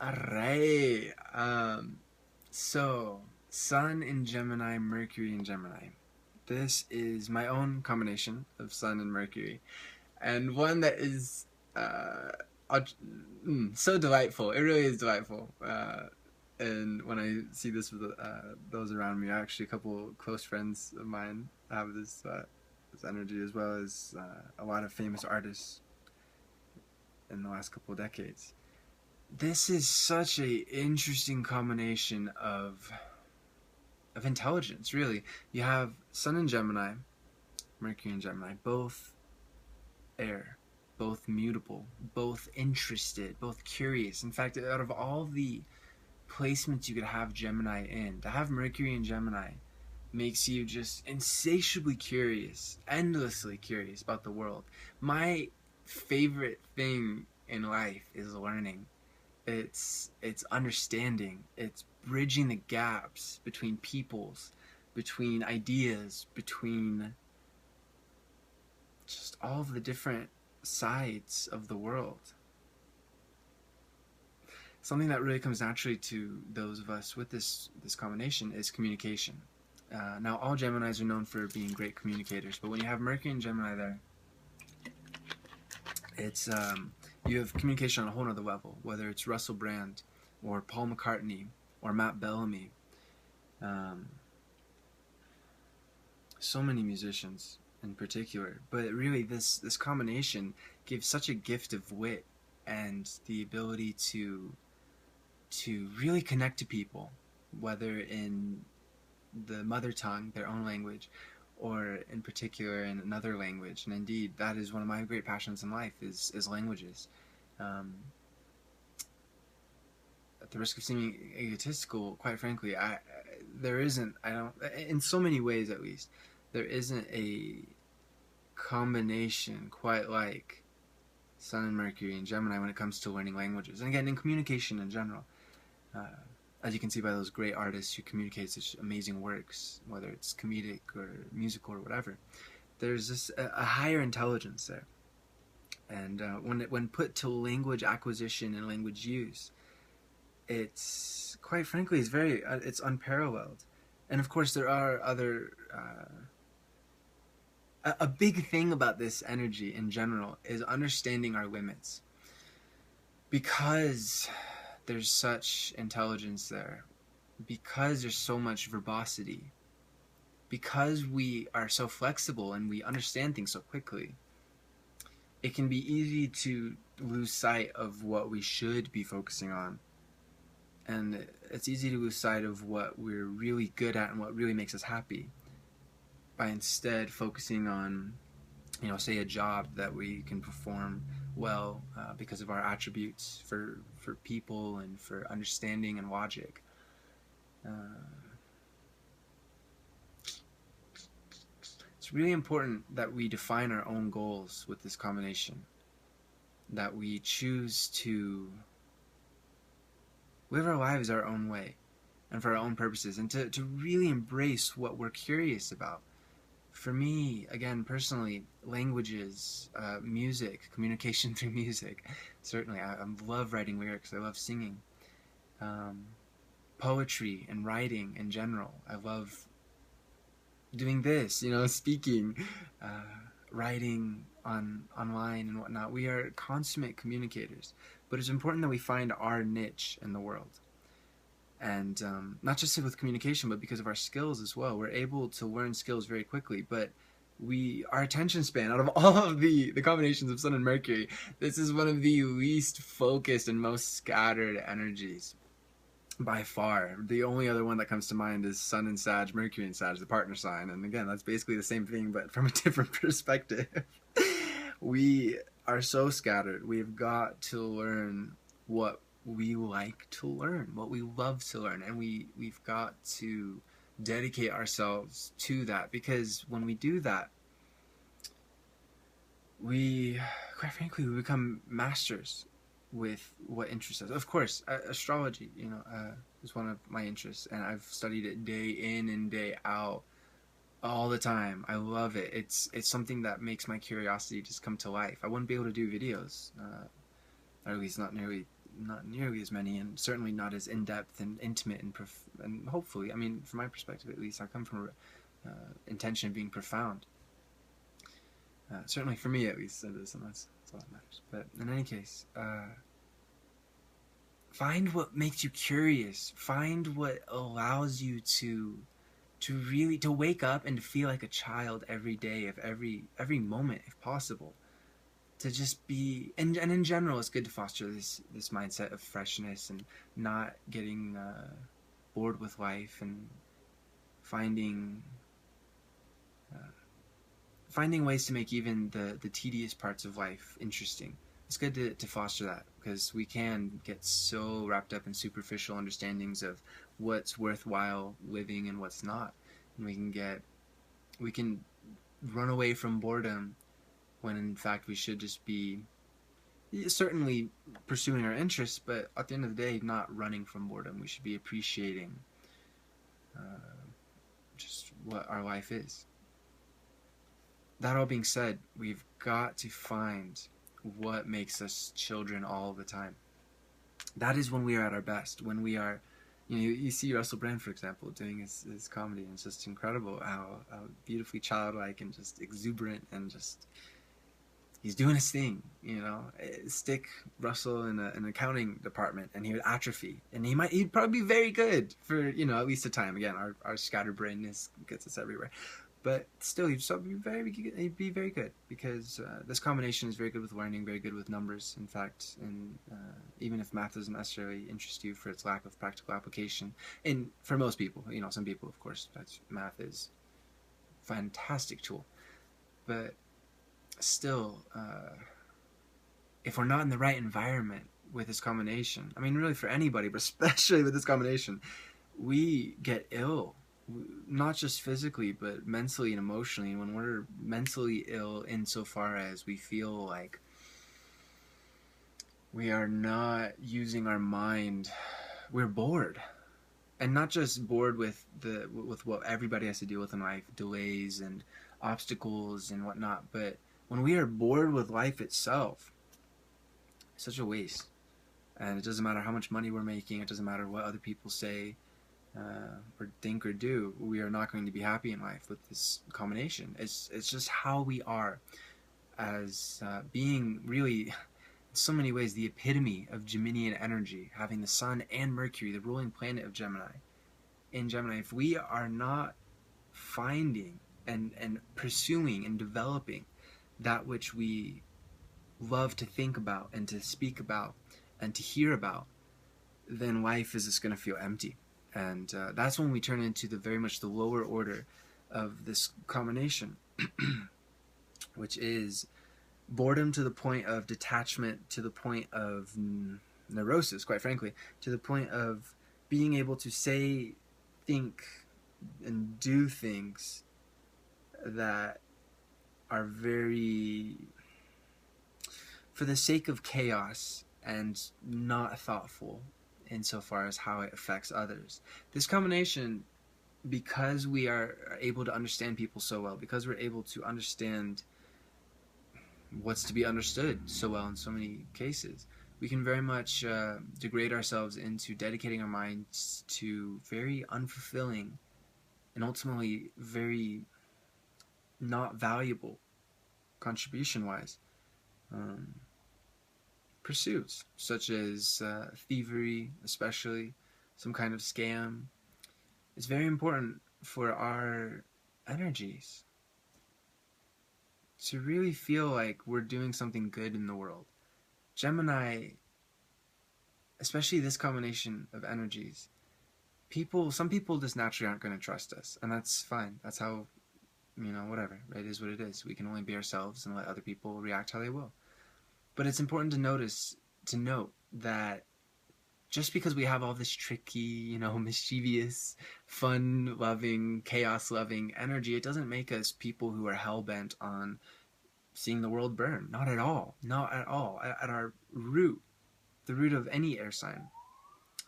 Alright. So Sun in Gemini, Mercury in Gemini. This is my own combination of Sun and Mercury, and one that is uh, so delightful. It really is delightful. And when I see this with those around me, actually, a couple close friends of mine have this energy, as well as a lot of famous artists in the last couple of decades. This is such a interesting combination of intelligence, really. You have Sun in Gemini, Mercury in Gemini, both air, both mutable, both interested, both curious. In fact, out of all the placements you could have Gemini in, to have Mercury in Gemini makes you just insatiably curious, endlessly curious about the world. My favorite thing in life is learning. It's understanding. It's bridging the gaps between peoples, between ideas, between just all of the different sides of the world. Something that really comes naturally to those of us with this combination is communication. Now, all Geminis are known for being great communicators, but when you have Mercury and Gemini there, it's you have communication on a whole other level. Whether it's Russell Brand, or Paul McCartney, or Matt Bellamy, um, so many musicians in particular. But really, this combination gives such a gift of wit and the ability to really connect to people, whether in the mother tongue, their own language, or in particular in another language. And indeed, that is one of my great passions in life is languages. Um, at the risk of seeming egotistical, quite frankly, there isn't, I don't, in so many ways at least, there isn't a combination quite like Sun and Mercury and Gemini when it comes to learning languages. And again, in communication in general. Uh, as you can see by those great artists who communicate such amazing works, whether it's comedic or musical or whatever, there's this a higher intelligence there. And when put to language acquisition and language use, it's quite frankly it's unparalleled. And of course, there are other. A big thing about this energy in general is understanding our limits, because there's such intelligence there, because there's so much verbosity, because we are so flexible and we understand things so quickly, it can be easy to lose sight of what we should be focusing on. And it's easy to lose sight of what we're really good at and what really makes us happy by instead focusing on, say a job that we can perform well because of our attributes for people and for understanding and logic. Uh, it's really important that we define our own goals with this combination, that we choose to live our lives our own way and for our own purposes, and to really embrace what we're curious about. For me, again, personally, languages, music, communication through music. Certainly, I love writing lyrics. I love singing. Poetry and writing in general. I love doing this, speaking, writing online and whatnot. We are consummate communicators. But it's important that we find our niche in the world. And not just with communication, but because of our skills as well. We're able to learn skills very quickly, but our attention span, out of all of the combinations of Sun and Mercury, this is one of the least focused and most scattered energies by far. The only other one that comes to mind is Sun and Sag, Mercury and Sag, the partner sign. And again, that's basically the same thing, but from a different perspective. We are so scattered. We've got to learn what we like to learn, what we love to learn, and we've got to dedicate ourselves to that, because when we do that, we, quite frankly, we become masters with what interests us. Of course, astrology, is one of my interests, and I've studied it day in and day out, all the time. I love it. It's something that makes my curiosity just come to life. I wouldn't be able to do videos, or at least not nearly not nearly as many, and certainly not as in-depth and intimate and hopefully, I mean, from my perspective at least, I come from intention of being profound. Certainly for me at least, it is, and that's all that matters. But in any case, find what makes you curious. Find what allows you to really to wake up and to feel like a child every day of every moment if possible. To just be and in general, it's good to foster this mindset of freshness and not getting bored with life, and finding finding ways to make even the tedious parts of life interesting. It's good to foster that, because we can get so wrapped up in superficial understandings of what's worthwhile living and what's not. And we can run away from boredom when in fact we should just be certainly pursuing our interests, but at the end of the day, not running from boredom. We should be appreciating just what our life is. That all being said, we've got to find what makes us children all the time. That is when we are at our best. When we are, you see Russell Brand, for example, doing his comedy, and it's just incredible how beautifully childlike and just exuberant, and just he's doing his thing. Stick Russell in an accounting department, and he would atrophy, and he'd probably be very good for at least a time. Again, our scatterbrainness gets us everywhere. But still, he'd be very good, because this combination is very good with learning, very good with numbers. In fact, even if math doesn't necessarily interest you for its lack of practical application, and for most people, some people, of course, math is a fantastic tool. But still, if we're not in the right environment with this combination, I mean, really for anybody, but especially with this combination, we get ill. Not just physically, but mentally and emotionally. And when we're mentally ill insofar as we feel like we are not using our mind, we're bored. And not just bored with what everybody has to deal with in life, delays and obstacles and whatnot, but when we are bored with life itself, it's such a waste. And it doesn't matter how much money we're making, it doesn't matter what other people say, or think or do, we are not going to be happy in life with this combination. It's just how we are, as being really, in so many ways, the epitome of Geminian energy, having the Sun and Mercury, the ruling planet of Gemini, in Gemini. If we are not finding and pursuing and developing that which we love to think about and to speak about and to hear about, then life is just going to feel empty. And that's when we turn into very much the lower order of this combination, which is boredom to the point of detachment, to the point of neurosis, quite frankly, to the point of being able to say, think, and do things that are very for the sake of chaos and not thoughtful insofar as how it affects others. This combination, because we are able to understand people so well, because we're able to understand what's to be understood so well in so many cases, we can very much degrade ourselves into dedicating our minds to very unfulfilling and ultimately very not valuable, contribution-wise, pursuits, such as thievery, especially some kind of scam. It's very important for our energies to really feel like we're doing something good in the world. Gemini, especially this combination of energies, some people just naturally aren't going to trust us, and that's fine. That's how, whatever. It is what it is. We can only be ourselves and let other people react how they will. But it's important to note that just because we have all this tricky, mischievous, fun-loving, chaos-loving energy, it doesn't make us people who are hell-bent on seeing the world burn. Not at all. Not at all. At our root, the root of any air sign,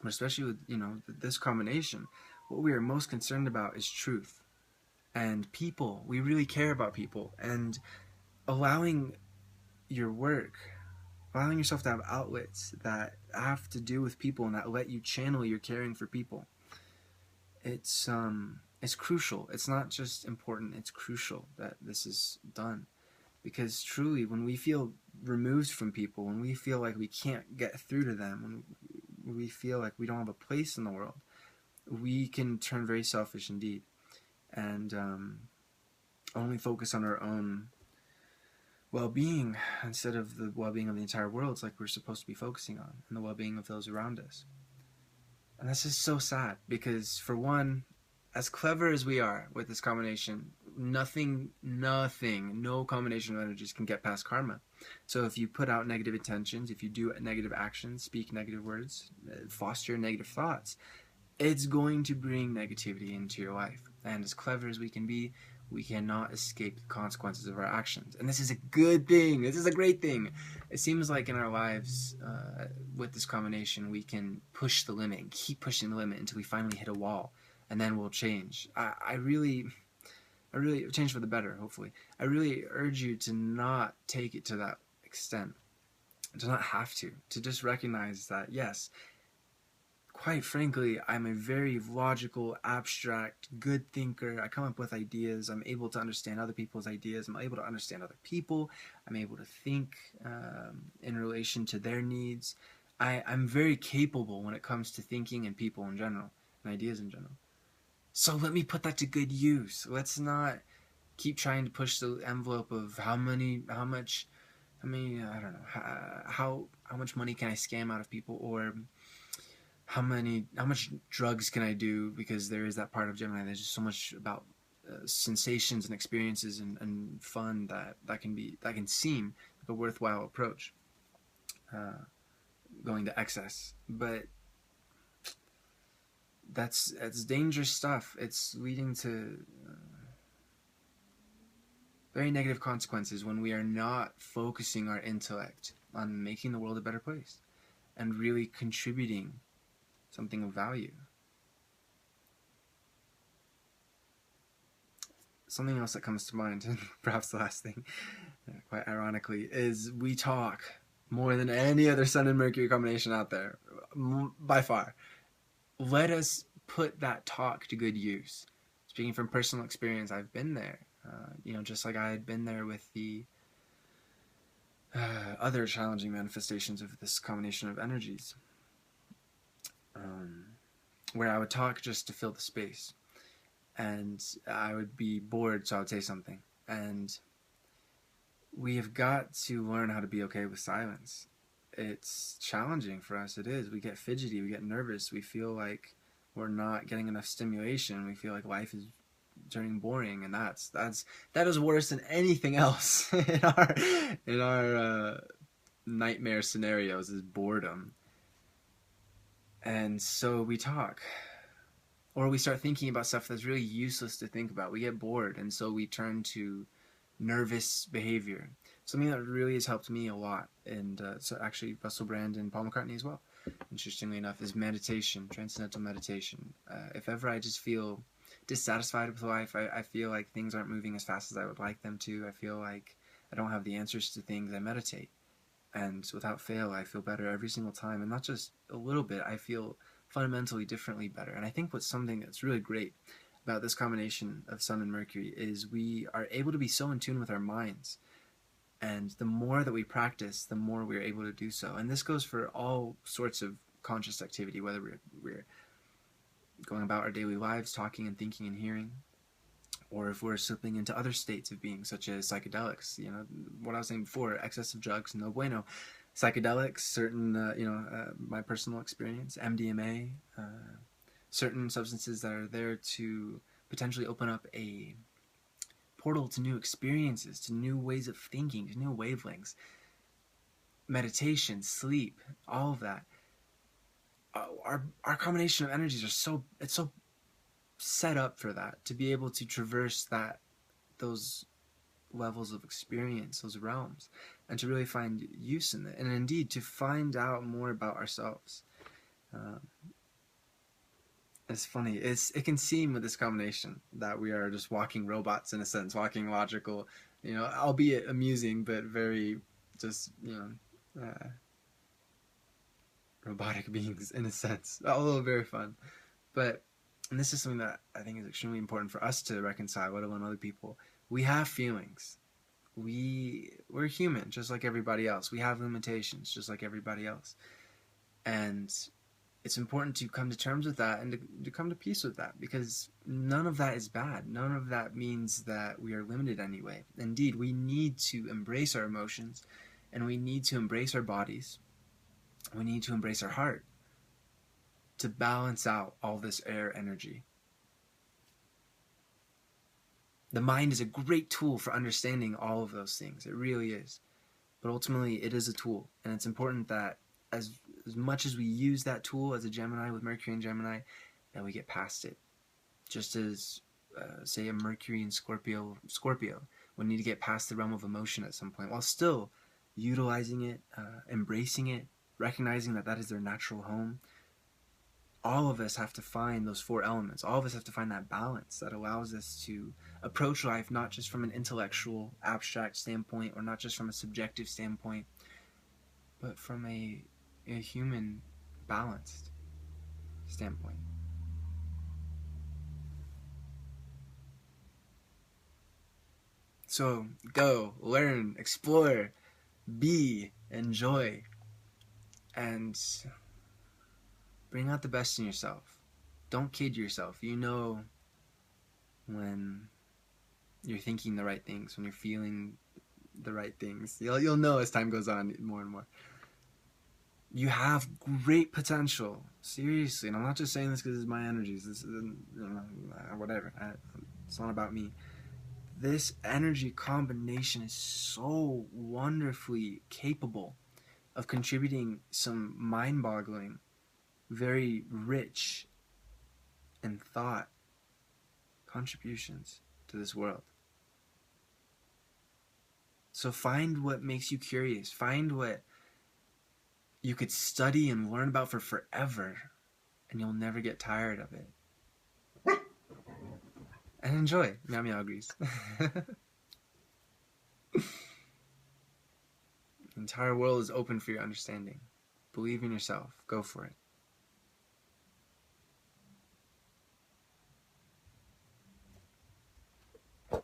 but especially with, this combination, what we are most concerned about is truth. And people. We really care about people. And allowing your work, allowing yourself to have outlets that have to do with people and that let you channel your caring for people. It's crucial. It's not just important, it's crucial that this is done. Because truly, when we feel removed from people, when we feel like we can't get through to them, when we feel like we don't have a place in the world, we can turn very selfish indeed, and only focus on our own well-being instead of the well-being of the entire world. It's like we're supposed to be focusing on, and the well-being of those around us. And that's just so sad, because for one, as clever as we are with this combination, no combination of energies can get past karma. So if you put out negative intentions, if you do negative actions, speak negative words, foster negative thoughts, it's going to bring negativity into your life. And as clever as we can be, we cannot escape the consequences of our actions. And this is a good thing. This is a great thing. It seems like in our lives, with this combination, we can push the limit and keep pushing the limit until we finally hit a wall, and then we'll change. I really change for the better, hopefully. I really urge you to not take it to that extent, to not have to just recognize that, yes, quite frankly, I'm a very logical, abstract, good thinker. I come up with ideas. I'm able to understand other people's ideas. I'm able to understand other people. I'm able to think in relation to their needs. I'm very capable when it comes to thinking and people in general, and ideas in general. So let me put that to good use. Let's not keep trying to push the envelope of how much, I don't know, how much money can I scam out of people, or how much drugs can I do, because there is that part of Gemini. There's just so much about sensations and experiences and fun that can seem like a worthwhile approach, going to excess. But that's dangerous stuff. It's leading to very negative consequences when we are not focusing our intellect on making the world a better place and really contributing something of value. Something else that comes to mind, and perhaps the last thing, quite ironically, is we talk more than any other Sun and Mercury combination out there, by far. Let us put that talk to good use. Speaking from personal experience, I've been there. Just like I had been there with the other challenging manifestations of this combination of energies, where I would talk just to fill the space, and I would be bored, so I would say something. And we have got to learn how to be okay with silence. It's challenging for us. It is. We get fidgety. We get nervous. We feel like we're not getting enough stimulation. We feel like life is turning boring, and that is worse than anything else in our nightmare scenarios, is boredom. And so we talk, or we start thinking about stuff that's really useless to think about. We get bored, and so we turn to nervous behavior. Something that really has helped me a lot, and so actually Russell Brand and Paul McCartney as well, interestingly enough, is meditation, transcendental meditation. If ever I just feel dissatisfied with life, I feel like things aren't moving as fast as I would like them to, I feel like I don't have the answers to things, I meditate. And without fail, I feel better every single time. And not just a little bit, I feel fundamentally differently better. And I think what's something that's really great about this combination of Sun and Mercury is we are able to be so in tune with our minds. And the more that we practice, the more we're able to do so. And this goes for all sorts of conscious activity, whether we're going about our daily lives, talking and thinking and hearing, or if we're slipping into other states of being, such as psychedelics. What I was saying before, excessive drugs, no bueno. Psychedelics, certain, my personal experience, MDMA, certain substances that are there to potentially open up a portal to new experiences, to new ways of thinking, to new wavelengths. Meditation, sleep, all of that. Our combination of energies it's so set up for that, to be able to traverse those levels of experience, those realms, and to really find use in it, and indeed to find out more about ourselves. It's funny. It can seem with this combination that we are just walking robots, in a sense, walking logical, albeit amusing, but very just uh, robotic beings in a sense, although very fun. But and this is something that I think is extremely important for us to reconcile, let alone other people. We have feelings. We're human, just like everybody else. We have limitations, just like everybody else. And it's important to come to terms with that and to come to peace with that, because none of that is bad. None of that means that we are limited anyway. Indeed, we need to embrace our emotions, and we need to embrace our bodies. We need to embrace our heart to balance out all this air energy. The mind is a great tool for understanding all of those things. It really is. But ultimately, it is a tool. And it's important that as much as we use that tool as a Gemini with Mercury and Gemini, that we get past it. Just as, say, a Mercury and Scorpio would need to get past the realm of emotion at some point, while still utilizing it, embracing it, recognizing that that is their natural home. All of us have to find those four elements. All of us have to find that balance that allows us to approach life not just from an intellectual, abstract standpoint, or not just from a subjective standpoint, but from a human, balanced standpoint. So go, learn, explore, be, enjoy, and bring out the best in yourself. Don't kid yourself. You know when you're thinking the right things, when you're feeling the right things. You'll know as time goes on more and more. You have great potential, seriously. And I'm not just saying this because it's my energies. This is whatever. It's not about me. This energy combination is so wonderfully capable of contributing some mind-boggling, very rich in thought contributions to this world. So find what makes you curious. Find what you could study and learn about for forever, and you'll never get tired of it. And enjoy. Meow meow agrees. The entire world is open for your understanding. Believe in yourself. Go for it.